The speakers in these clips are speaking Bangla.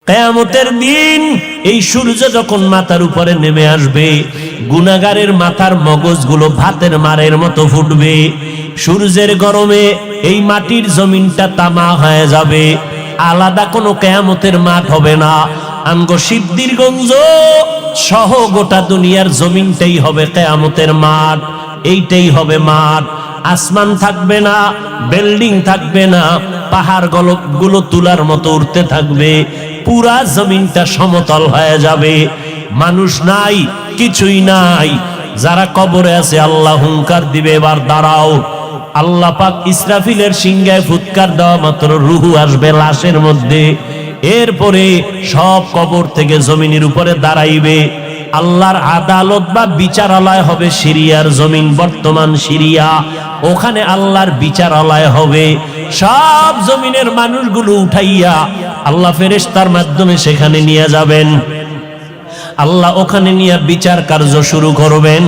কিয়ামতের দিন এই সূর্য যখন মাথার উপরে নেমে আসবে, গুনাহগারের মাথার মগজগুলো ভাতের মারের মতো ফুটবে। সূর্যের গরমে এই মাটির জমিনটা তামা হয়ে যাবে। আলাদা কোনো কিয়ামতের মাঠ হবে না। আমগো সিদ্ধিরগঞ্জ সহ গোটা দুনিয়ার জমিনটাই হবে কিয়ামতের মাঠ। এইটাই হবে মাঠ। আসমান থাকবে না, বিল্ডিং থাকবে না, পাহাড় গুলো তুলার মতো উঠতে থাকবে। পুরা জমিনটা সমতল হয়ে যাবে। মানুষ নাই, কিছুই নাই। যারা কবরে আছে আল্লাহ হুঙ্কার দিবে, এবার দাঁড়াও। আল্লাহ পাক ইসরাফিলের সিংহায় ফুৎকার দেওয়া মাত্র রুহু আসবে লাশের মধ্যে। এরপরে সব কবর থেকে জমিনের উপরে দাঁড়াইবে। আল্লাহর আদালত বা বিচারালয় হবে সিরিয়ার জমিন, বর্তমান সিরিয়া। ওখানে আল্লাহর বিচারালয় হবে। সব জমিনের মানুষগুলো উঠাইয়া আল্লাহ ফেরেশতার মাধ্যমে সেখানে নিয়ে যাবেন। আল্লাহ ওখানে নিয়ে বিচার কার্য শুরু করবেন।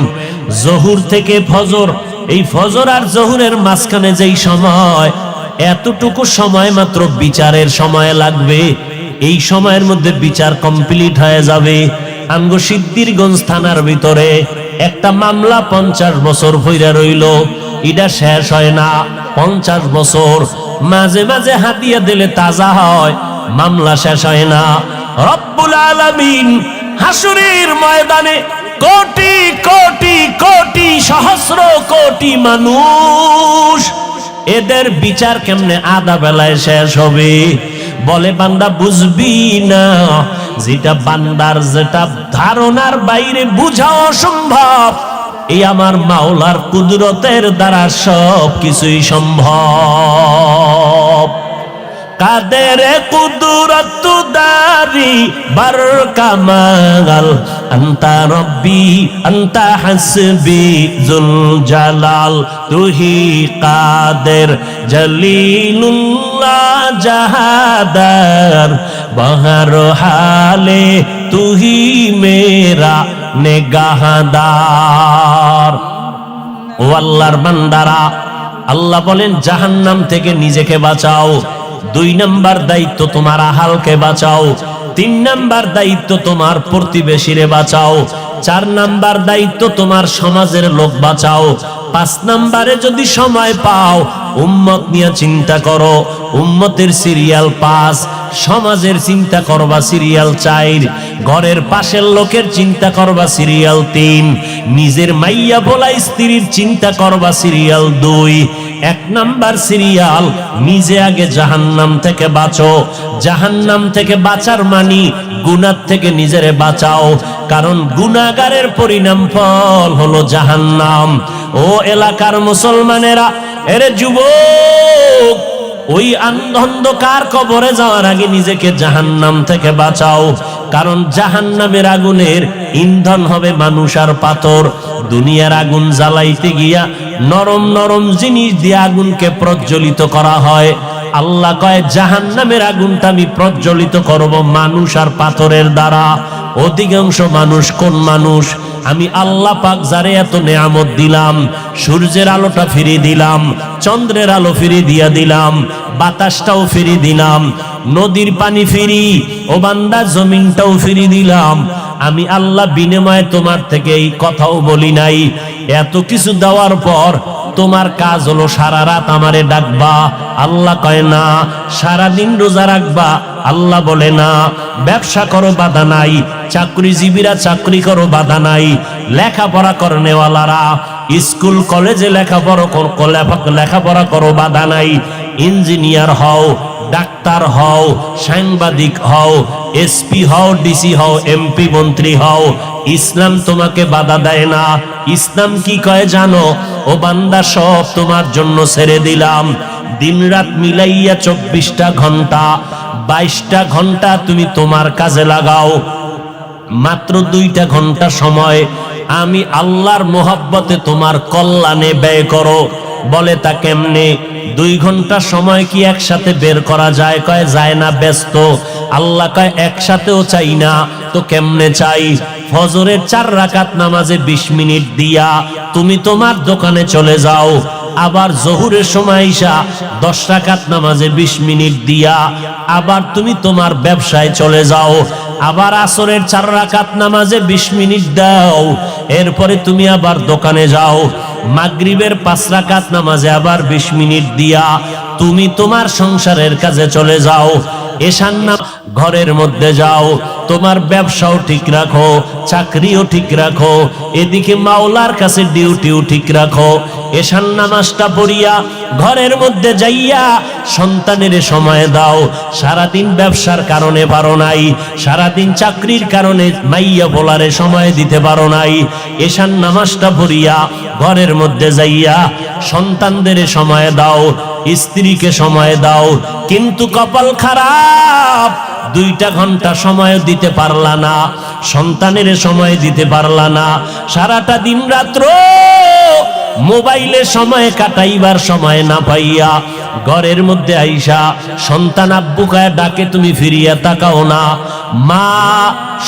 জহুর থেকে ফজর, এই ফজর আর জহুরের মাঝখানে যেই সময়, এতটুকু সময় মাত্র বিচারের সময় লাগবে। এই সময়ের মধ্যে বিচার কমপ্লিট হয়ে যাবে। আমগো সিদ্ধিরগঞ্জ থানার ভিতরে একটা মামলা 50 বছর হইরা রইল, এটা শেষ হয় না। 50 বছর মাঝে মাঝে হাতিয়া দিলে তাজা হয়, মামলা শেষ হয় না। রব্বুল আলামিন হাসরের ময়দানে কোটি কোটি কোটি সহস্র কোটি মানুষ, এদের বিচার কেমনে আধা বেলায় শেষ হবে? বলে বান্দা বুঝবি না, যেটা বান্দার যেটা ধারণার বাইরে বুঝা অসম্ভব, এই আমার মাওলার কুদরতের দ্বারা সব কিছুই সম্ভব। কাদের কুদরত দারি বার কামাল, আন্তা রব্বি আন্তা হাসবি জুল জালাল, তুহি কাদের জলিলুল্লাহ জাহাদার, বহর হালে তুহি মেরা নেগাহদার। ও আল্লাহর বান্দারা, আল্লাহ বলেন জাহান্নাম থেকে নিজেকে বাঁচাও। 2 নাম্বার দায়িত্ব তোমার আহালকে বাঁচাও। 3 নাম্বার দায়িত্ব তোমার প্রতিবেশীরে বাঁচাও। 4 নাম্বার দায়িত্ব তোমার সমাজের লোক বাঁচাও। 5 নাম্বারে যদি সময় পাও উম্মত নিয়ে চিন্তা করো। উম্মতের সিরিয়াল 5, সমাজের চিন্তা করবা সিরিয়াল 4, ঘরের পাশের লোকের চিন্তা করবা সিরিয়াল 3, নিজের মাইয়া বলা স্ত্রীর চিন্তা করবা সিরিয়াল 2। 1 নাম্বার সিরিয়াল, নিজে আগে জাহান্নাম থেকে বাঁচো। জাহান্নাম থেকে বাঁচার মানি গুনাহ থেকে নিজেরে বাঁচাও, কারণ গুনাহগারের পরিণাম ফল হলো জাহান্নাম। ও এলাকার মুসলমানেরা, এরে যুবক, ওই অন্ধকার কবরে যাওয়ার আগে নিজেকে জাহান্নাম থেকে বাঁচাও, কারণ জাহান্নামের আগুনের ইন্ধন হবে মানুষ আর পাথর। দুনিয়ার আগুন জ্বালাইতে গিয়া নরম নরম জিনিস দিয়ে আগুনকে প্রজ্বলিত করা হয়। আল্লাহ কয় জাহান্নামের আগুনটা আমি প্রজ্বলিত করব মানুষ আর পাথরের দ্বারা। অধিকাংশ মানুষ কোন মানুষ? আমি আল্লাহ পাক যারে এত নেয়ামত দিলাম, সূর্যের আলোটা ফিরিয়ে দিলাম, চন্দ্রের আলো ফিরিয়ে দিয়া দিলাম, বাতাসটাও ফিরিয়ে দিলাম, নদীর পানি ফিরি, ও বান্দা জমিনটাও ফিরিয়ে দিলাম। আমি আল্লাহ বিনিময়ে তোমার থেকে এই কথাও বলি নাই। এত কিছু দেওয়ার পর তোমার কাজ হলো সারা রাত আমারে ডাকবা। আল্লাহ কয় না। সারাদিন রোজা রাখবা। আল্লাহ বলে না। ব্যবসা করো, বাধা নাই। চাকরিজীবীরা চাকরি করো, বাধা নাই। লেখাপড়া করনেওয়ালারা স্কুল কলেজে লেখাপড়া করো, বাধা নাই। ইঞ্জিনিয়ার হও, ডাক্তার হও, সাংবাদিক হও, এসপি হও, ডিসি হও, এমপি মন্ত্রী হও, ইসলাম তোমাকে বাধা দেয় না। ইসলাম কি কয় জানো? ও বান্দা, সব তোমার জন্য ছেড়ে দিলাম। দিন রাত মিলাইয়া 24টা ঘন্টা, 22টা ঘন্টা তুমি তোমার কাজে লাগাও। মাত্র 2টা ঘন্টা সময় আমি আল্লাহর মোহাব্বতে তোমার কল্যাণে ব্যয় করো। বলে তা কেমনে? 2 ঘন্টা সময় কি একসাথে বের করা যায়? কয় যায় না, ব্যস্ত। আল্লাহ কয় একসাথেও চাই না, তো কেমনে চাই? ফজরের 4 রাকাত নামাজে 20 মিনিট দিয়া তুমি তোমার দোকানে চলে যাও। আবার জোহরের সময় আইসা 10 রাকাত নামাজে 20 মিনিট দিয়া আবার তুমি তোমার ব্যবসায় চলে যাও, আবার আসরের 4 রাকাত নামাজে 20 মিনিট দাও, এরপরে তুমি আবার দোকানে যাও, মাগরিবের 5 রাকাত নামাজে আবার 20 মিনিট দিয়া তুমি তোমার সংসারের কাজে চলে যাও, এশার নামাজ ঘরের মধ্যে যাও, তোমার ব্যবসাও ঠিক রাখো, চাকরিও ঠিক রাখো, এদিকে মাওলার কাছে ডিউটিও ঠিক রাখো, এশার নামাজটা পড়িয়া ঘরের মধ্যে যাইয়া সন্তানের সময় দাও। সারাদিন ব্যবসার কারণে পারো নাই, সারাদিন চাকরির কারণে মাইয়া বলারে সময় দিতে পারো নাই, এশার নামাজটা পড়িয়া ঘরের মধ্যে যাইয়া সন্তানদের সময় দাও, স্ত্রীকে সময় দাও। কিন্তু কপাল খারাপ, 2টা ঘন্টা সময় দিতে পারলা না, সন্তানের সময় দিতে পারলা না, সারাটা দিন রাত্র মোবাইলে সময় কাটাইবার সময় না পাইয়া ঘরের মধ্যে আইসা সন্তান আব্বু কায়া ডাকে, তুমি ফিরিয়া তাকাও না, মা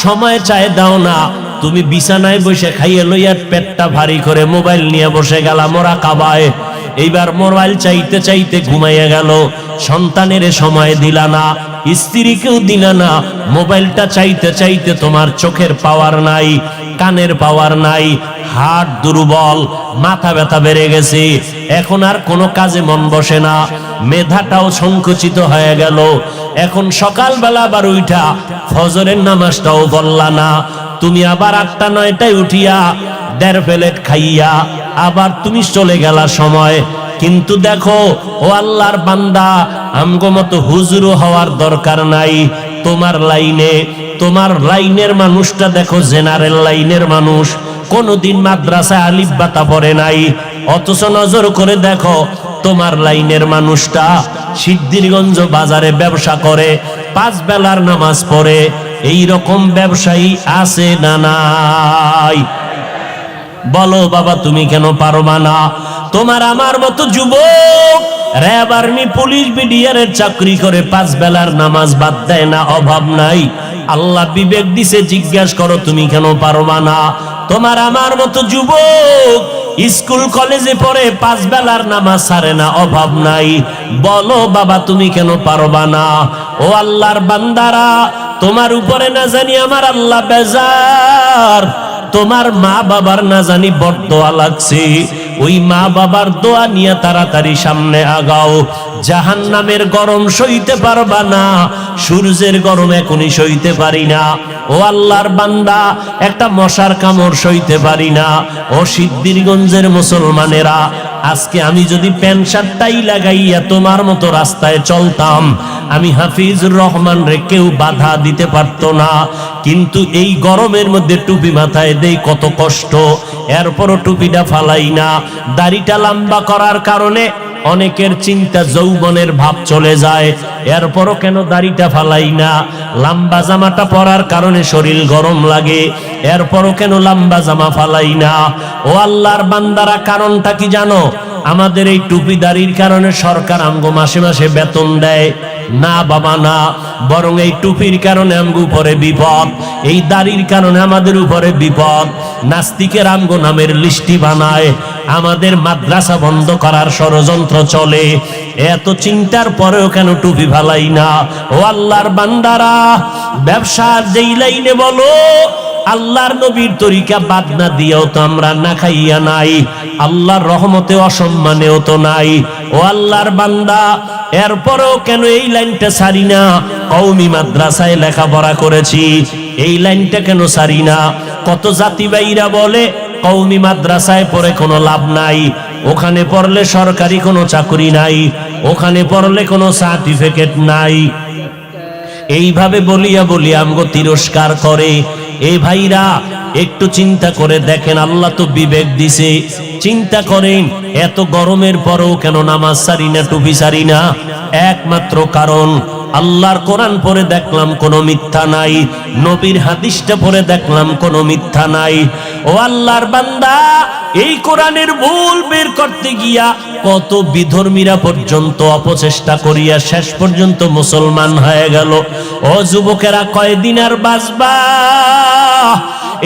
সময় চায় দাও না, তুমি বিছানায় বসে খাইয়ে লইয়া পেটটা ভারী করে মোবাইল নিয়ে বসে গেলা মোরা কাবায়, এইবার মোবাইল চাইতে চাইতে ঘুমাইয়া গেল, সন্তানের সময় দিলা না, স্ত্রীকেও দিলা না, মোবাইলটা চাইতে চাইতে তোমার চোখের পাওয়ার নাই, কানের পাওয়ার নাই, হার্ট দুর্বল, মাথা ব্যথা বেড়ে গেছে, এখন আর কোনো কাজে মন বসে না, মেধাটাও সংকুচিত হয়ে গেল। এখন সকালবেলা আবার উঠা ফজরের নামাজটাও পড়লা না, তুমি আবার 8টা 9টায় উঠিয়া 1.5 প্লেট খাইয়া আবার তুমি চলে গেলা সময়। কিন্তু দেখো ও আল্লাহর বান্দা, আমগো মতো হুজুর হওয়ার দরকার নাই, তোমার লাইনে, তোমার লাইনের মানুষটা দেখো জেনারেল লাইনের মানুষ, কোনদিন মাদ্রাসায় আলিফ বাতা পড়ে নাই, অথচ নজর করে দেখো তোমার লাইনের মানুষটা সিদ্ধিরগঞ্জ বাজারে ব্যবসা করে, 5 বেলার নামাজ পড়ে, এই রকম ব্যবসায়ী আছে না নাই? বলো বাবা, তুমি কেন পারবা না? তোমার আমার মতো যুবক র্যাব আর্মি পুলিশ বিডিআরের চাকরি করে 5 বেলার নামাজ বাদ দেয় না, অভাব নাই। আল্লাহ বিবেক দিছে, জিজ্ঞাসা করো তুমি কেন পারবা না? তোমার আমার মতো যুবক স্কুল কলেজে পড়ে 5 বেলার নামাজ ছাড়ে না, অভাব নাই। বলো বাবা, তুমি কেন পারবা না? ও আল্লাহর বান্দারা, তোমার উপরে না জানি আমার আল্লাহ বেজার, তোমার মা বাবার না জানি বড়দোয়া লাগছে, ওই মা বাবার দোয়া নিয়ে তাড়াতাড়ি সামনে আগাও। জাহান্নামের গরম সইতে পারবা না, সূর্যের গরম এখনই সইতে পারি না। ও আল্লাহর বান্দা, একটা মশার কামড় সইতে পারি না। ও সিদ্ধিরগঞ্জের মুসলমানেরা, আজকে আমি যদি প্যান্ট শার্টটাই লাগাইয়া তোমার মতো রাস্তায় চলতাম, আমি হাফিজুর রহমান রে কেউ বাধা দিতে পারতো না। কিন্তু এই গরমের মধ্যে টুপি মাথায় দেই, কত কষ্ট, এরপরও টুপিটা ফালাই না। দাড়িটা লম্বা করার কারণে অনেকের চিন্তা যৌবনের ভাব চলে যায়, এরপরও কেন দাড়িটা ফালাই না? লম্বা জামাটা পরার কারণে শরীর গরম লাগে, এরপরও কেন লম্বা জামা ফালাই না? ও আল্লাহর বান্দারা, কারণটা কি জানো? আমাদের এই টুপি দাড়ির কারণে সরকার আমগো মাসে মাসে বেতন দেয় না বাবা, না, বরং এই টুপির কারণে আমগো উপরে বিপদ, এই দাড়ির কারণে আমাদের উপরে বিপদ। নাস্তিকের আমগো নামের লিস্টি বানায়, আমাদের মাদ্রাসা বন্ধ করার ষড়যন্ত্র চলে। এত চিন্তার পরেও কেন টুপি ফালাই না? ও আল্লাহর বান্দারা, ব্যবসার যেই লাইনে বলো, আল্লাহর নবীর তরিকা বাদ না দিয়েও তো আমরা না খাইয়া নাই, আল্লাহর রহমতে অসম্মানেও তো নাই। ও আল্লাহর বান্দা, এরপরেও কেন এই লাইনটা ছাড়ি না? কওমি মাদ্রাসায় লেখাপড়া করেছি, এই লাইনটা কেন ছাড়ি না? কত জাতি ভাইরা বলে কওমি মাদ্রাসায় পড়ে কোনো লাভ নাই, ওখানে পড়লে সরকারি কোনো চাকরি নাই, ওখানে পড়লে কোনো সার্টিফিকেট নাই। এইভাবে বলিয়া বলিয়া আমগো তিরস্কার করে। এই ভাইরা, একটু চিন্তা করে দেখেন, আল্লাহ তো বিবেক দিছে, চিন্তা করেন এত গরমের পরেও কেন নামাজ সারি না, টুপি সারি না? একমাত্র কারণ, আল্লাহর কোরআন পড়ে দেখলাম কোনো মিথ্যা নাই, নবীর হাদিসটা পড়ে দেখলাম কোনো মিথ্যা নাই। ও আল্লাহর বান্দা, এই কোরআনের ভুল বের করতে গিয়া কত বিধর্মীরা পর্যন্ত অপচেষ্টা করিয়া শেষ পর্যন্ত মুসলমান হয়ে গেল। ও যুবকেরা, কয়দিন আর বাঁচবা?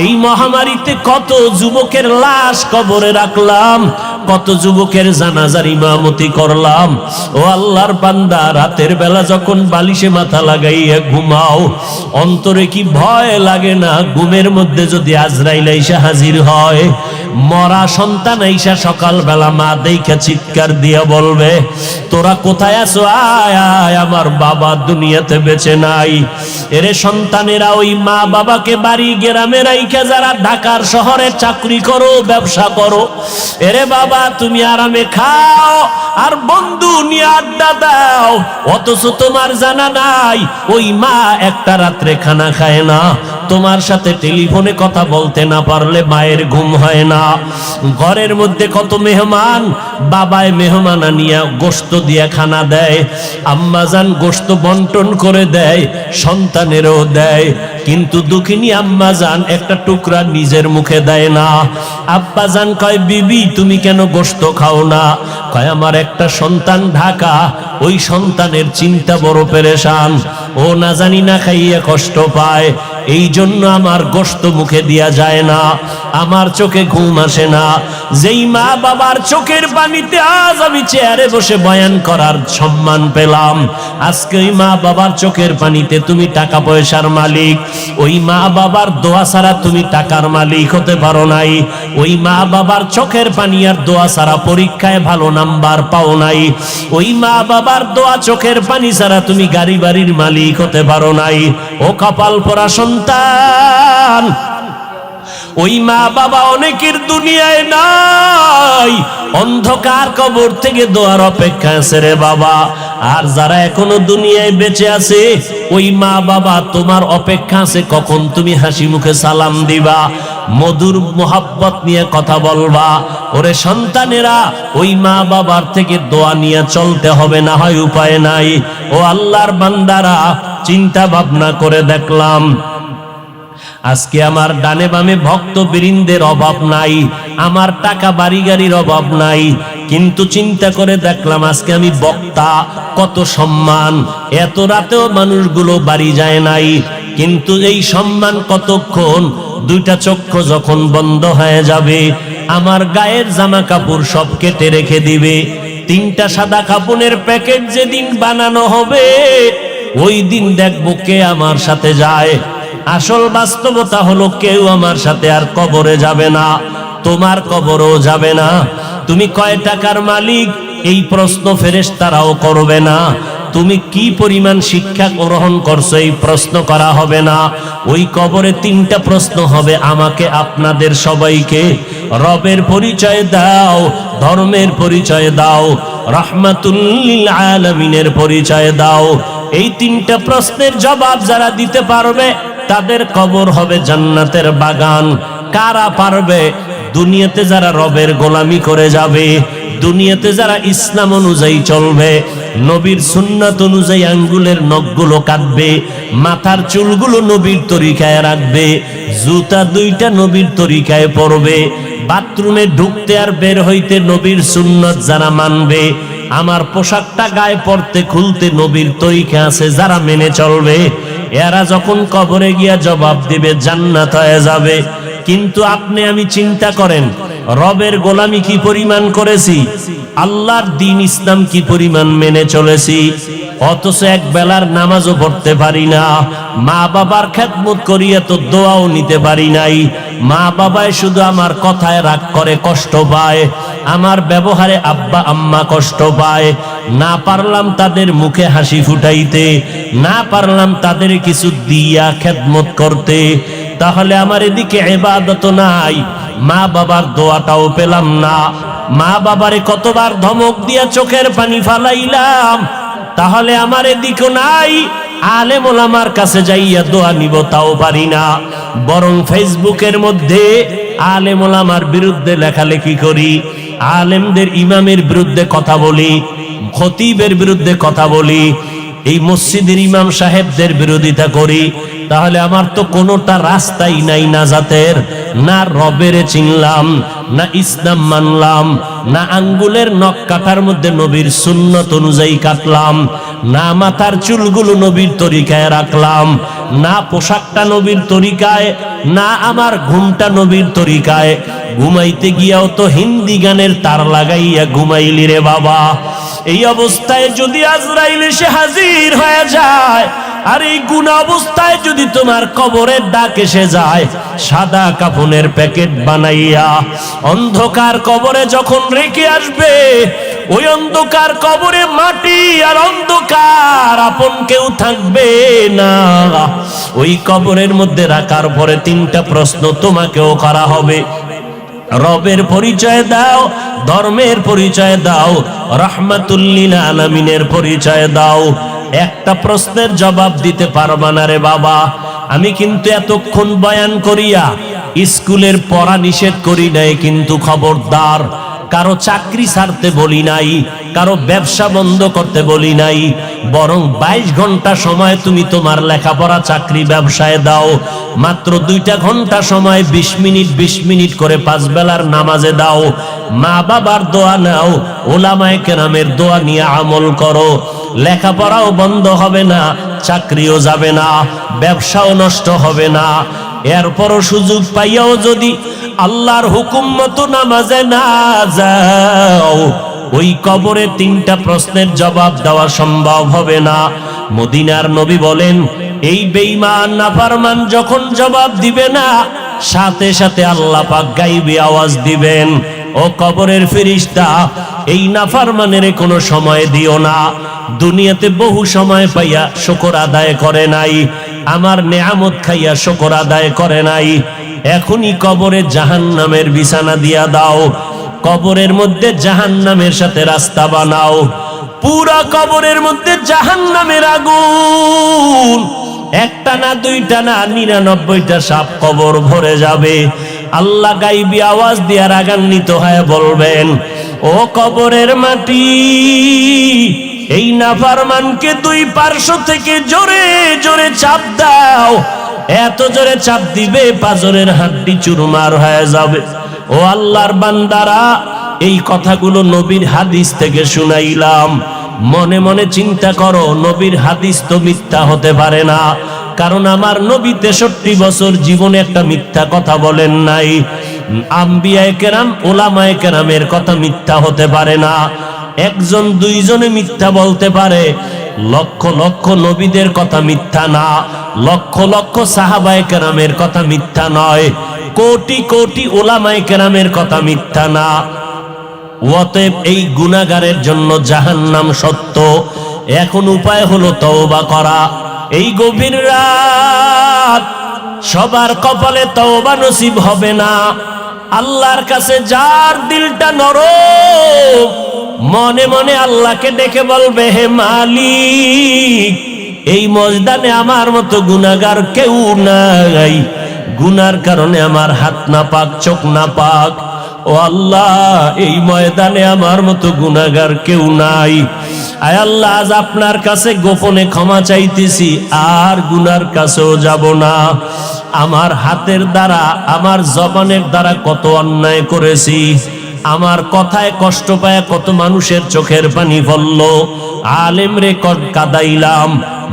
এই মহামারীতে কত যুবকের লাশ কবরে রাখলাম, কত যুবকের জানাজার ইমামতি করলাম। ও আল্লাহর বান্দা, রাতের বেলা যখন বালিশে মাথা লাগাইয়া ঘুমাও, অন্তরে কি ভয় লাগে না? ঘুমের মধ্যে যদি আজরাইল আইসা হাজির হয়, মরা সন্তান আইসা সকালবেলা মা দেইখা চিৎকার দিয়া বলবে, তোরা কোথায় আছো? আয় আয়, আমার বাবা দুনিয়াতে বেঁচে নাই। এরে সন্তানেরা, ওই মা বাবাকে বাড়ি গ্রামে রাইখা যারা ঢাকার শহরে চাকরি করো, ব্যবসা করো, এরে বাবা তুমি আরামে খাও আর বন্ধু নিয়ে আড্ডা দাও, অথচ তোমার জানা নাই ওই মা একটা রাত্রে খানা খায় না। তোমার সাথে টেলিফোনে কথা বলতে না পারলে মায়ের ঘুম হয় না। ঘরের মধ্যে কত মেহমান, বাবায় মেহমান আনিয়া গোশত দিয়া খানা দেয়, আম্মাজান গোশত বন্টন করে দেয়, সন্তানেরও দেয়, কিন্তু দুঃখিনী আম্মাজান একটা টুকরা নিজের মুখে দেয় না। আব্বাজান কয়, বিবি তুমি কেন গোশত খাও না? কয়, আমার একটা সন্তান ঢাকা, ওই সন্তানের চিন্তা বড় পেরেশান, ও না জানি না খাইয়া কষ্ট পায়, এই জন্য আমার গোশত মুখে দিয়া যায় না, আমার চোখে ঘুম আসে না। যেই মা বাবার চোখের পানিতে আজ আমি চেয়ারে বসে বয়ান করার সম্মান পেলাম, আজকে ওই মা বাবার চোখের পানিতে তুমি টাকা পয়সার মালিক। ওই মা বাবার দোয়া ছাড়া তুমি টাকার মালিক হতে পারো নাই। ওই মা বাবার চোখের পানি আর দোয়া ছাড়া পরীক্ষায় ভালো নাম্বার পাও নাই। ওই মা বাবার দোয়া চোখের পানি ছাড়া তুমি গাড়ি বাড়ির মালিক হতে পারো নাই। ও কপাল পোড়া সন্তান, ওই মা বাবা অনেকের দুনিয়ায় নাই, অন্ধকার কবর থেকে দোয়ার অপেক্ষা আছে রে বাবা। আর যারা এখনো দুনিয়ায় বেঁচে আছে, ওই মা বাবা তোমার অপেক্ষা আছে কখন তুমি হাসি মুখে সালাম দিবা, মধুর মোহাব্বত নিয়ে কথা বলবা। ওরে সন্তানেরা, ওই মা বাবার থেকে দোয়া নিয়ে চলতে হবে, না হয় উপায় নাই। ও আল্লাহর বান্দারা, চিন্তা ভাবনা করে দেখলাম আজকে আমার ডানে বামে ভক্ত বৃন্দের অভাব নাই, আমার টাকা বাড়ি গাড়ির অভাব নাই, কিন্তু চিন্তা করে দেখলাম আজকে আমি বক্তা, কত সম্মান, এত রাতেও মানুষগুলো বাড়ি যায় নাই, কিন্তু এই সম্মান কতক্ষণ? দুইটা চক্ষু যখন বন্ধ হয়ে যাবে, আমার গায়ের জামা কাপড় সব কেটে রেখে দিবে, তিনটা সাদা কাপড়ের প্যাকেট যেদিন বানানো হবে, ওই দিন দেখবো কে আমার সাথে যায়। আসল বাস্তবতা হলো কেউ আমার সাথে আর কবরে যাবে না, তোমার কবরও যাবে না। তুমি কয় টাকার মালিক এই প্রশ্ন ফেরেশতারাও করবে না। তুমি কি পরিমাণ শিক্ষা গ্রহণ করছো এই প্রশ্ন করা হবে না। ওই কবরে তিনটা প্রশ্ন হবে আমাকে, আপনাদের সবাইকে। রবের পরিচয় দাও, ধর্মের পরিচয় দাও, রাহমাতুল লিল আলামিনের পরিচয় দাও। এই তিনটা প্রশ্নের জবাব যারা দিতে পারবে তাদের কবর হবে জান্নাতের বাগান। কারা পারবে? দুনিয়াতে যারা রবের গোলামি করে যাবে, দুনিয়াতে যারা ইসলাম অনুযায়ী চলবে, নবীর সুন্নাত অনুযায়ী আঙ্গুলের নখগুলো কাটবে, মাথার চুলগুলো নবীর তরিকায় রাখবে, জুতা দুইটা নবীর তরিকায় পরবে, বাথরুমে ঢুকতে আর বের হইতে নবীর সুন্নাত যারা মানবে, আমার পোশাকটা গায়ে পরতে খুলতে নবীর তরিকা আছে যারা মেনে চলবে, এরা যখন কবরে গিয়া জবাব দিবে জান্নাত হয়ে যাবে। কিন্তু আপনি আমি চিন্তা করেন, রবের গোলামি কি পরিমাণ করেছি, আল্লাহর দ্বীন ইসলাম কি পরিমাণ মেনে চলেছি, অথচ এক বেলার নামাজও পড়তে পারি না, মা বাবার খেদমত করিয়া তো দোয়াও নিতে পারি নাই। মা বাবায় শুধু আমার কথায় রাগ করে, কষ্ট পায়, আমার ব্যবহারে আব্বা আম্মা কষ্ট পায়, না পারলাম তাদের মুখে হাসি ফুটাইতে, না পারলাম তাদের কিছু দিয়া খেদমত করতে, তাহলে আমার এদিকে ইবাদত নাই, মা বাবার দোয়াটাও পেলাম না। মা বাবারে কতবার ধমক দিয়া চোখের পানি ফালাইলাম, তাহলে আমার এদিকে নাই, আলেম ওলামার কাছে যাইয়া দোয়া নিব তাও পারি না, বরং ফেসবুকের মধ্যে আলেম ওলামার বিরুদ্ধে লেখালেখি করি, আলেমদের ইমামের বিরুদ্ধে কথা বলি, খতিবের বিরুদ্ধে কথা বলি, এই মসজিদের ইমাম সাহেবদের বিরোধিতা করি, তাহলে আমার তো কোনোটা রাস্তাই নাই নাজাতের। না রবের চিনলাম, না ইসলাম মানলাম, না আঙ্গুলের নখ কাটার মধ্যে নবীর সুন্নত অনুযায়ী কাটলাম, না মাথার চুলগুলো নবীর তরিকায় রাখলাম, না পোশাকটা নবীর তরিকায়, না আমার ঘুমটা নবীর তরিকায়। ঘুমাইতে গিয়াও তো হিন্দি গানের তার লাগাইয়া ঘুমাইলি রে বাবা। এই অবস্থায় যদি আজরাইল এসে হাজির হয়ে যায়, আর এই গুনাহ অবস্থায় যদি তোমার কবরের ডাক এসে যায়, সাদা কাফনের প্যাকেট বানাইয়া অন্ধকার কবরে যখন রেখে আসবে, ওই অন্ধকার কবরে মাটি আর অন্ধকার, আপন কেউ থাকবে না। ওই কবরের মধ্যে রাখার পরে তিনটা প্রশ্ন তোমাকেও করা হবে। রবের পরিচয় দাও, ধর্মের পরিচয় দাও, রাহমাতুল লিল আলামিনের পরিচয় দাও। একটা প্রশ্নের জবাব দিতে পারবা না রে বাবা। আমি কিন্তু এতক্ষণ বয়ান করিয়া স্কুলের পড়া নিষেধ করি নাই, কিন্তু খবরদার, কারো চাকরি ছাড়তে বলি নাই, কারো ব্যবসা বন্ধ করতে বলি নাই, বরং 22 ঘন্টা সময় তুমি তোমার লেখাপড়া চাকরি ব্যবসায় দাও। মাত্র 2টা ঘন্টা সময় 20 মিনিট 20 মিনিট করে 5 বেলার নামাজে দাও। মা বাবার দোয়া নাও, ওলামায়ে কেরামের দোয়া নিয়ে আমল করো। লেখাপড়াও বন্ধ হবে না, চাকরিও যাবে না, ব্যবসাও নষ্ট হবে না। এরপরও সুযোগ পাইয়াও যদি আল্লাহর হুকুম মতো নামাজে না যাও, ওই কবরে 3টা প্রশ্নের জবাব দেওয়া সম্ভব হবে না। মদিনার নবী বলেন, এই বেঈমান নাফরমান যখন জবাব দিবে না, সাথে সাথে আল্লাহ পাক গায়বী আওয়াজ দিবেন, ও কবরের ফেরেশতা, এই নাফরমানের কোনো সময় দিও না। দুনিয়াতে বহু সময় পাইয়া শুকর আদায় করে নাই, আমার নেয়ামত খাইয়া শুকর আদায় করে নাই, এখনই কবরে জাহান্নামের বিছানা দিয়া দাও। কবরের মধ্যে জাহান্নামের সাথে রাস্তা বানাও। পুরা কবরের মধ্যে জাহান্নামের আগুন, একটা না, 2টা না, 99টা সাপ কবর ভরে যাবে। আল্লাহ গায়বী আওয়াজ দিয়া রাগান্বিত হয়ে বলবেন, ও কবরের মাটি, এই নাফরমানকে 2 পার্শ্ব থেকে জোরে জোরে চাপ দাও। এত জোরে চাপ দিবে পাজরের হাড্ডি চুরমার হয়ে যাবে। ও আল্লাহর বান্দারা, এই কথাগুলো নবীর হাদিস থেকে শুনাইলাম। মনে মনে চিন্তা করো, নবীর হাদিস তো মিথ্যা হতে পারে না, কারণ আমার নবী 63 বছর জীবনে একটা মিথ্যা কথা বলেন নাই। আম্বিয়ায়ে কেরাম, ওলামায়ে কেরামের কথা মিথ্যা হতে পারে না। 1জন 2জনে মিথ্যা বলতে পারে, লক্ষ লক্ষ নবীদের কথা মিথ্যা না, লক্ষ লক্ষ সাহাবায়ে কেরামের কথা মিথ্যা নয়, কোটি কোটি ওলামায়ে কেরামের কথা মিথ্যা না। অতএব এই গুনাহগারের জন্য জাহান্নাম সত্য। এখন উপায় হলো তওবা করা। এই গভীর রাত সবার কপালে তওবা নসিব হবে না। আল্লাহর কাছে যার দিলটা নরম, মনে মনে আল্লাহকে ডেকে বলবে, হে মালিক, এই ময়দানে আমার মতো গুনাহগার কেউ নাই, গুনার কারণে আমার হাত না পাক, চোখ না পাক। ও আল্লাহ, এই ময়দানে আমার মতো গুনাহগার কেউ নাই। আয় আল্লাহ, আজ আপনার কাছে গোপনে ক্ষমা চাইতেছি, আর গুনার কাছেও যাব না। আমার হাতের দ্বারা, আমার জবানের দ্বারা কত অন্যায় করেছি, আমার কথায় কষ্ট পায় কত মানুষের চোখের পানি পড়ল, আলেম রে কাদাইলাম,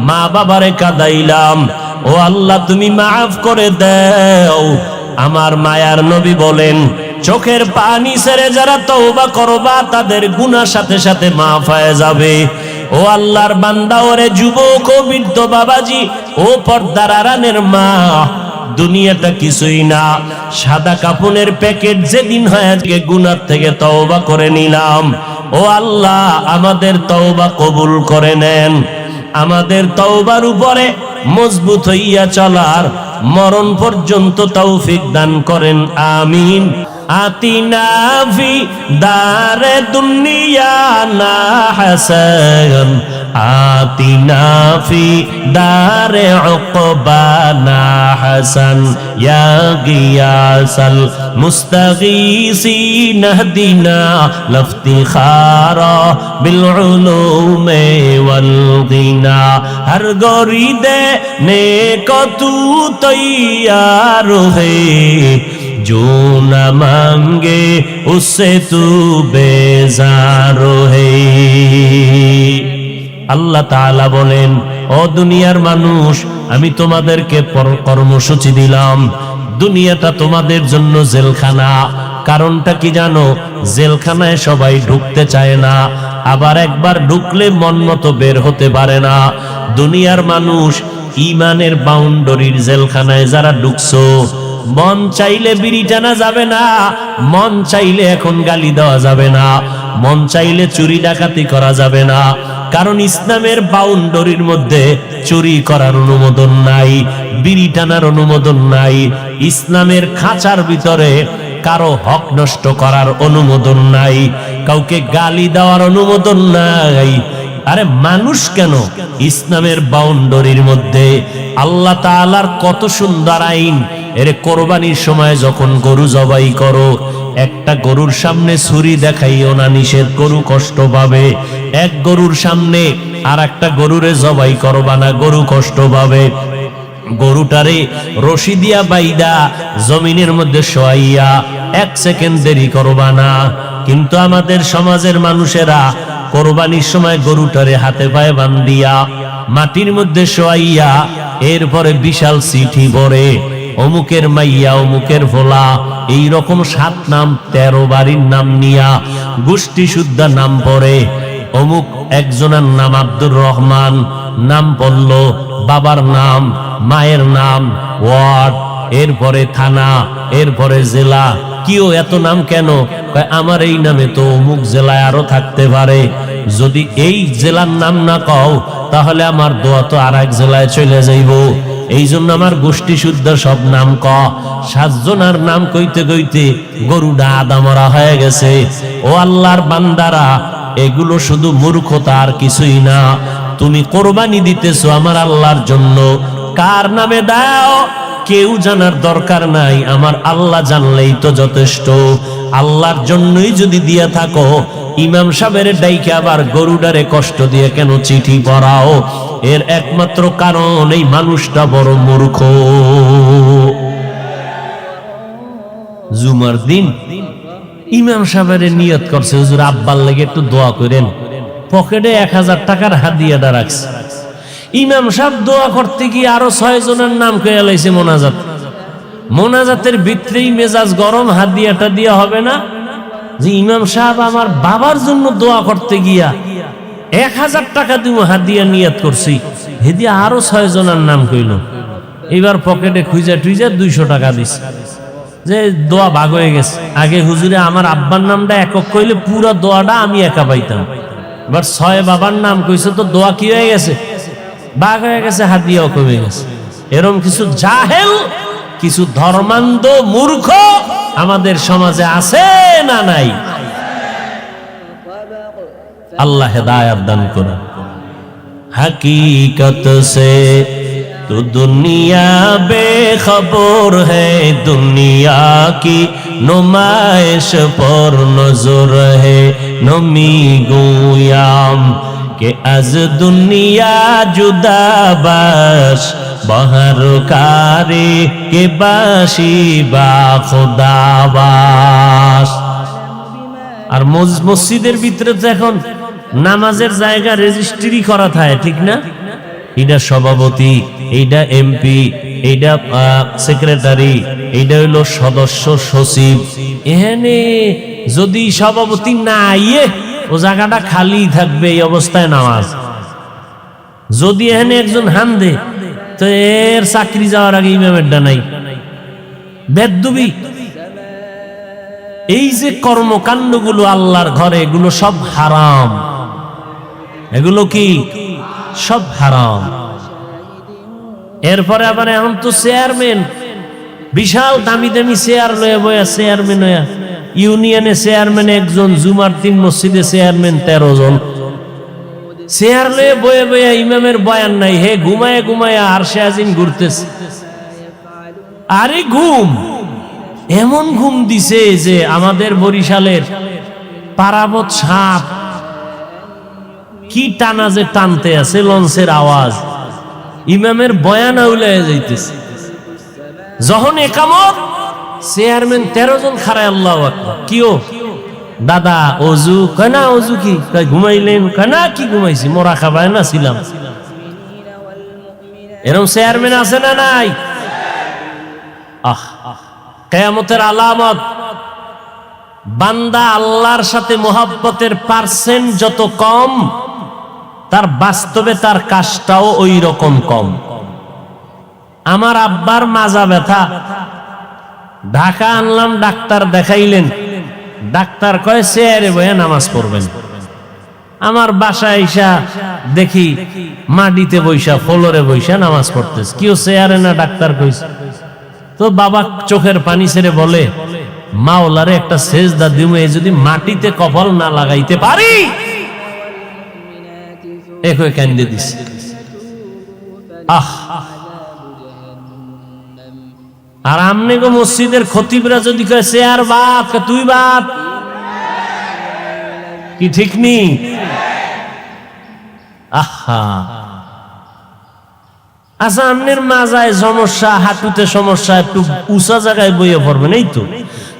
মা বাবারে কাদাইলাম। ও আল্লাহ, তুমি মাফ করে দাও। আমার মায়ার নবী বলেন, চোখের পানি ছেড়ে যারা তওবা করবা, তাদের গুনাহ সাথে সাথে মাফ হয়ে যাবে। ও আল্লাহর বান্দা, ওরে যুবক ও বৃদ্ধ বাবাজি, ও পর্দার আড়ালের মা, দুনিয়াটা কিছুই না, সাদা কাপনের প্যাকেট। যেদিন হয় আজকে গুনাহ থেকে তওবা করে নিলাম। ও আল্লাহ, আমাদের তওবা কবুল করে নেন। আমাদের তওবার উপরে মজবুত হইয়া চলার মরণ পর্যন্ত তৌফিক দান করেন, আমিন। আতিনা ফি দারে দুনিয়া না হাসান, আতিনা ফি দারে উকবা না হাসান, ইয়া গিয়াসাল মুস্তাগীসিন হদিনা লফতিখারা বিল উলুমে ওয়াল গিনা। হর গরিদে নেক তু তৈয়ার হে, जो न मांगे उससे तू बेजार है। আল্লাহ তাআলা বলেন, ও দুনিয়ার মানুষ, আমি তোমাদেরকে কর্মসূচি দিলাম, দুনিয়াটা তোমাদের জন্য জেলখানা। কারণটা কি জানো? জেলখানায় সবাই ঢুকতে চায় না, আবার একবার ঢুকলে মন মতো বের হতে পারে না। দুনিয়ার মানুষ, ইমানের বাউন্ডারির জেলখানায় যারা ঢুকছো, মন চাইলে বিড়ি টানা যাবে না, মন চাইলে এখন গালি দেওয়া যাবে না, মন চাইলে চুরি ডাকাতি করা যাবে না। কারণ ইসলামের বাউন্ডারির মধ্যে চুরি করার অনুমোদন নাই, বিড়ি টানার অনুমোদন নাই। ইসলামের খাঁচার ভিতরে কারো হক নষ্ট করার অনুমোদন নাই, কাউকে গালি দেওয়ার অনুমোদন নাই। আরে মানুষ কেন, ইসলামের বাউন্ডারির মধ্যে আল্লাহ তাআলার কত সুন্দর আইন। এর কোরবানির সময় যখন গরু জবাই করো, একটা গরুর সামনে ছুরি দেখাইও না, নিষেধ, গরু কষ্ট পাবে। এক গরুর সামনে আর একটা গরুরে জবাই করবা না, গরু কষ্ট পাবে। গরুটারে রশি দিয়া বাইদা জমিনের মধ্যে শোয়াইয়া 1 সেকেন্ড দেরি করবা না। কিন্তু আমাদের সমাজের মানুষেরা কোরবানির সময় গরুটারে হাতে পায়ে বান্ধিয়া মাটির মধ্যে শোয়াইয়া এরপরে বিশাল চিঠি পড়ে, অমুকের মাইয়া, অমুকের ভোলা, এই রকম 7 নাম 13 বাড়ির নাম নিয়া গোষ্ঠী শুদ্ধা নাম পড়ে। অমুক একজনের নাম আব্দুর রহমান, নাম পড়ল, বাবার নাম, মায়ের নাম, ওয়ার্ড, এরপরে থানা, এরপরে জেলা। কিও এত নাম কেন? আমার এই নামে তো অমুক জেলায় আরো থাকতে পারে, যদি এই জেলার নাম না কও তাহলে আমার দোয়া তো আর এক জেলায় চলে যাইব। এই জন্য আমার গোষ্ঠী শুদ্ধ সব নাম ক। 7 জনের নাম কইতে কইতে গরুটা আদা মরা হয়ে গেছে। ও আল্লাহর বান্দারা, এগুলো শুধু মূর্খতা আর কিছুই না। তুমি কোরবানি দিতেছো আমার আল্লাহর জন্য, কার নামে দাও কেউ জানার দরকার নাই, আমার আল্লাহ জানলেই তো যথেষ্ট। আল্লাহর জন্যই যদি দিয়া থাকো, ইমাম সাহেবের ডাইকে আবার গরুডারে কষ্ট দিয়ে কেন চিঠি পড়াও? এর একমাত্র কারণ এই মানুষটা বড় মূর্খ। জুমার দিন ইমাম সাহেবের নিয়ত করছে, হুজুর আব্বার লাগে একটু দোয়া করেন, পকেটে 1000 টাকার হাদিয়াটা রাখছে। ইমাম সাহেব দোয়া করতে গিয়ে আরো 6 জনের নাম কয়ে লাইছে মোনাজাত। মোনাজাতের ভিতরেই মেজাজ গরম, হাদিয়াটা দিয়া হবে না যে ইমাম সাহেব আমার বাবার জন্য দোয়া করতে গিয়া 1000 টাকা দিব হাদিয়া নিয়ত করছি, হেদিয়া আরো 6 জনের নাম কইল। এবার পকেটে খুঁজা টুইজা 200 টাকা দিছে, যে দোয়া ভাগ হয়ে গেছে। আগে হুজুরে আমার আব্বার নামটা একক কইলে পুরো দোয়াটা আমি একা পাইতাম, এবার 6 বাবার নাম কইছে তো দোয়া কি হয়ে গেছে, ভাগ হয়ে গেছে, হাদিয়াও কমে গেছে। এরকম কিছু জাহেল, কিছু ধর্মান্ধ মূর্খ আমাদের সমাজে আছে না নাই? আল্লাহ হেদায়েত দান করুন। হकीकत से तो दुनिया बेखबर है, दुनिया की नुमाइश पर नजर है। नमी गोयाम के आज दुनिया जुदा बाश, बाहर कारे के बाशी बा खुदाबाश। আর মসজিদের ভিতরে তো এখন নামাজের জায়গা রেজিস্ট্রি করা থাকে, ঠিক না? এইটা সভাপতি, এইটা এমপি, এইটা সেক্রেটারি, এইটা হইলো সদস্য সচিব। এখানে যদি সভাপতি না আইয়ে ও জায়গাটা খালি থাকবে, এই অবস্থায় নামাজ। যদি এখানে একজন হান দে তো এর চাকরি যাওয়ার আগে ইমামেরটা নাই, বেদবি। এই যে কর্মকাণ্ডগুলো আল্লাহর ঘরে, এগুলো সব হারাম। এগুলো কি সব হারাম। এরপরে আবার এখন তো চেয়ারম্যান, বিশাল দামি দামি চেয়ার লয়ে বয়া চেয়ারম্যান হইয়া, ইউনিয়নে চেয়ারম্যান একজন, জুমার দিন মসজিদে চেয়ারম্যান 13 জন। চেয়ার লয়ে বয়ে বয়া ইমামের বয়ান নাই, হে ঘুমায় ঘুমায় আরশে আজিম ঘুরতেছে। আরে ঘুম, এমন ঘুম দিছে যে আমাদের বরিশালের পারাবত সাপ কি টানা যে টানতে আছে, লঞ্চের আওয়াজ, ইমামের বয়ান আউলায় যাইতেছে। যখন একামত, চেয়ারম্যান 13 জন খারায় আল্লাহু আকবার, কিও দাদা অজু কয় না, অজু কি কয় ঘুমাইলেন কয় না, কি ঘুমাইছি মোরা খাবায় না ছিলাম। এরকম চেয়ারম্যান আছে না নাই? কিয়ামতের আলামত, বান্দা আল্লাহর সাথে মোহাব্বতের পার্সেন্ট যত কম, তার বাস্তবে তার কাজটাও ওই রকম কম। আমার আব্বার মাজা ব্যথা, ঢাকা আনলাম, ডাক্তার দেখাইলেন, ডাক্তার কয় চেয়ারে বসে নামাজ পড়বেন। আমার বাসায় আইসা দেখি মাটিতে বৈশা, ফ্লোরে বৈশা নামাজ পড়তেছে। কেউ চেয়ারে না, ডাক্তার কইছে। তো বাবা চোখের পানি ছেড়ে বলে, মাওলারে একটা সেজদা দিমু, যদি মাটিতে কপাল না লাগাইতে পারি। একই কান্দে দিছে। আর আমনে গো মসজিদের খতিবরা যদি কয় চেয়ার বাদ, তুই বাদ, কি ঠিক নি? আচ্ছা, আমনের মাজায় সমস্যা, হাঁটুতে সমস্যা, একটু উঁচা জায়গায় বইয়ে পড়বেন, এই তো।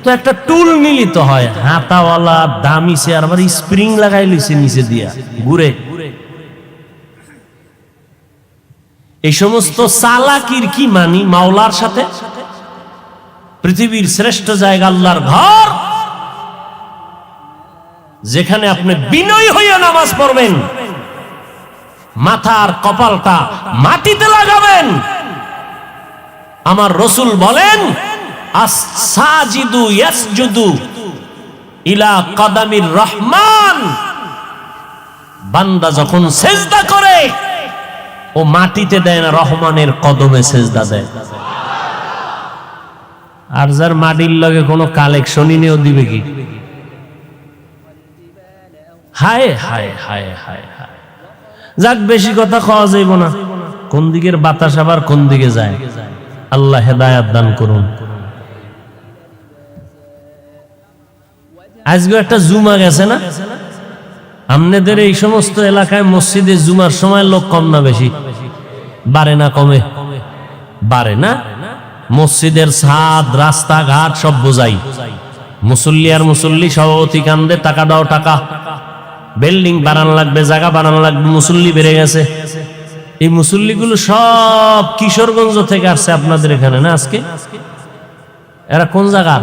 তো একটা টুল মিলিত হয়, হাতাওয়ালা দামি চেয়ার, আবার স্প্রিং লাগাই লইছে নিচে দিয়া, ঘুরে। এই সমস্ত চালাকির কি মানি মাওলার সাথে? পৃথিবীর শ্রেষ্ঠ জায়গা আল্লাহর ঘর, যেখানে আপনি বিনয়ী হইয়া নামাজ পড়বেন, মাথার কপালটা মাটিতে লাগাবেন। আমার রাসূল বলেন, আস-সাজিদু ইয়াসজুদু ইলা কদামির রহমান। বান্দা যখন সেজদা করে, ও মাটিতে দেয় না, রহমানের কদমে সেজদা দেয়। আর যার মাটির লগে কোনো কালেকশনই নেও, দিবে কি? হায় হায় হায় হায় হায়। যাক, বেশি কথা খাওয়া যাইব না। কোন দিকের বাতাস আবার কোন দিকে যায়, আল্লাহ হেদায়াত দান করুন। আজকে একটা জুমা গেছে না, আপনাদের এই সমস্ত এলাকায় মসজিদে জুমার সময় লোক কম না বেশি? বাড়ে না কমে? বাড়ে না। মসজিদের ছাদ, রাস্তাঘাট সব বোঝাই, মুসল্লি আর মুসল্লি সভাপতি কান্দে, টাকা দাও টাকা, বিল্ডিং বানানো লাগবে, জায়গা বানানো লাগবে, মুসল্লি বেড়ে গেছে। এই মুসল্লিগুলো সব কিশোরগঞ্জ থেকে আসছে আপনাদের এখানে না আজকে? এরা কোন জায়গা?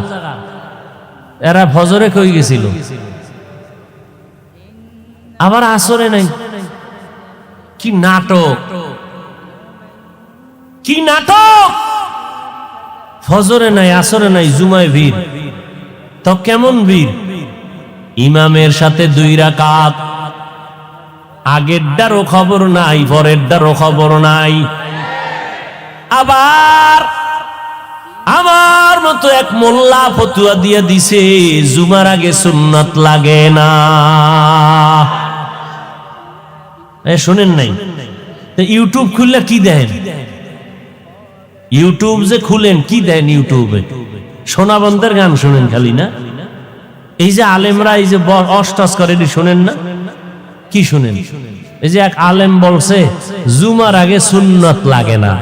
এরা ফজরে কই গেছিল, আবার আসরে নাই। কি নাটক, কি নাটক! ফজরে নাই, আসরে নাই, জুমায় ভিড়। তো কেমন ভিড়? ইমামের সাথে 2 রাকাত, আগেরটারও খবর নাই, পরেরটারও খবর নাই। আবার আমার মতো এক মোল্লা ফতুয়া দিয়ে দিছে, জুমার আগে সুন্নাত লাগে না। শুনেন নাই? ইউটিউব খুললে কি দেন? ইউটিউব যে খুলেন, কি দেন ইউটিউবে? সোনা বন্ধের গান শুনেন খালি না? এই যে আলেমরা এই যে অষ্টাস করে, শোনেন না? কি শুনেন? এই যে এক আলেম বলছে জুমার আগে সুন্নাত লাগে না।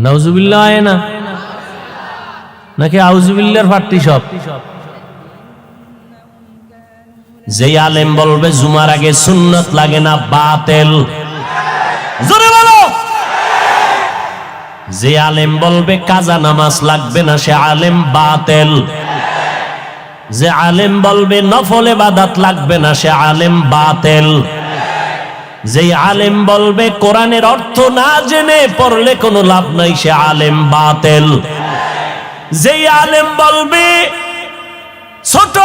নাউজুবিল্লাহ হয় না নাকি আউজুবিল্লাহর ফাটতি সব? যে আলেম বলবে জুমার আগে সুন্নাত লাগে না, বাতিল। জোরে বলো। যে আলেম বলবে কাজা নামাজ লাগবে না, সে আলেম বাতিল। যে আলেম বলবে নফল ইবাদত লাগবে না, সে আলেম বাতিল। যে আলেম বলবে কোরআনের অর্থ না জেনে পড়লে কোনো লাভ নাই, সে আলেম বাতিল। যে আলেম বলবে ছোট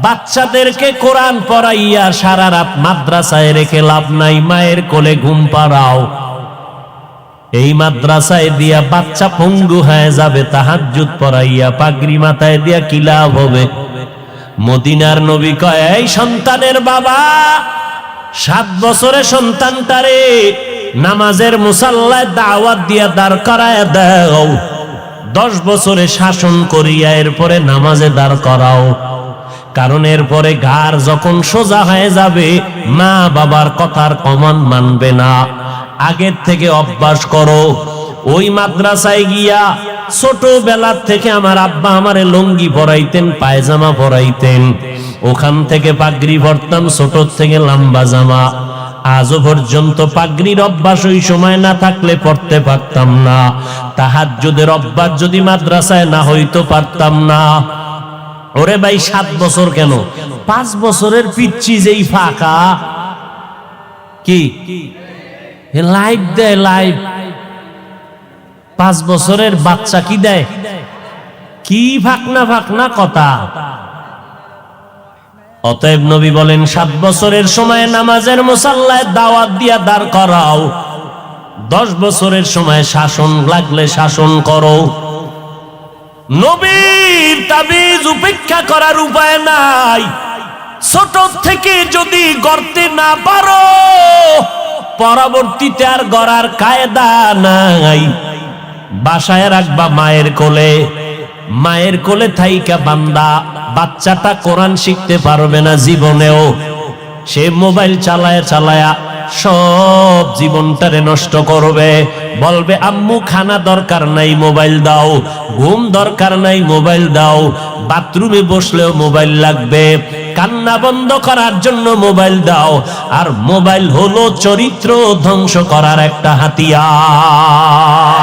বাচ্চাদেরকে কোরআন পড়াইয়া সারা রাত মাদ্রাসায় রেখে লাভ নাই, মায়ের কোলে ঘুম পাড়াও। এই মাদ্রাসায় দিয়া বাচ্চা পঙ্গু হয়ে যাবে, তাহাজ্জুদ পড়াইয়া পাগড়ি মাথায় দিয়া কি লাভ হবে? মদিনার নবী কয়, এই সন্তানের বাবা, 7 বছরে সন্তানটারে নামাজের মুসাল্লায় দাওয়াত দিয়া দাঁড় করায় দাও, 10 বছরে শাসন করিয়া এরপরে নামাজে দাঁড় করাও। কারণ এরপরে ঘাড় যখন সোজা হয়ে যাবে, মা বাবার কথার কমান মানবে না। আগের থেকে অভ্যাস করো, ওই মাদ্রাসায় গিয়া ছোটবেলা থেকে আমার আব্বা আমারে লুঙ্গি পরাইতেন, পায়জামা পরাইতেন, ওখান থেকে পাগড়ি পরতাম, ছোট থেকে লম্বা জামা। আজও পর্যন্ত পাগড়ির অভ্যাস ওই সময় না থাকলে পড়তে পারতাম না। তাহাজ্জুদের অভ্যাস যদি মাদ্রাসায় না হইতো পারতাম না। ওরে ভাই 7 বছর কেন, 5 বছরের পিচ্ছি যেই ফাঁকা, কি লাইভ দেয়, লাইভ 5 বছরের বাচ্চা কি দেয়, কি ফাঁকনা ফাঁকনা কথা। অতএব নবী বলেন 7 বছরের সময় নামাজের মুসাল্লায় দাওয়াত দিয়া দাঁড় করাও, 10 বছরের সময় শাসন লাগলে শাসন করো। নবীর তাবিজ উপেক্ষা করার উপায় নাই। ছোট থেকে যদি গড়তে না পারো, পরবর্তীতে আর গড়ার কায়দা নাই। বাসায় রাখবা মায়ের কোলে, মায়ের কোলে থাইকা বান্দা বাচ্চাটা কোরআন শিখতে পারবে না জীবনেও। সে মোবাইল চালায়া চালায়া সব জীবনটারে নষ্ট করবে। বলবে আম্মু খানা দরকার নাই, মোবাইল দাও, ঘুম দরকার নাই, মোবাইল দাও, বাথরুমে বসলেও মোবাইল লাগবে, কান্না বন্ধ করার জন্য মোবাইল দাও। আর মোবাইল হলো চরিত্র ধ্বংস করার একটা হাতিয়ার।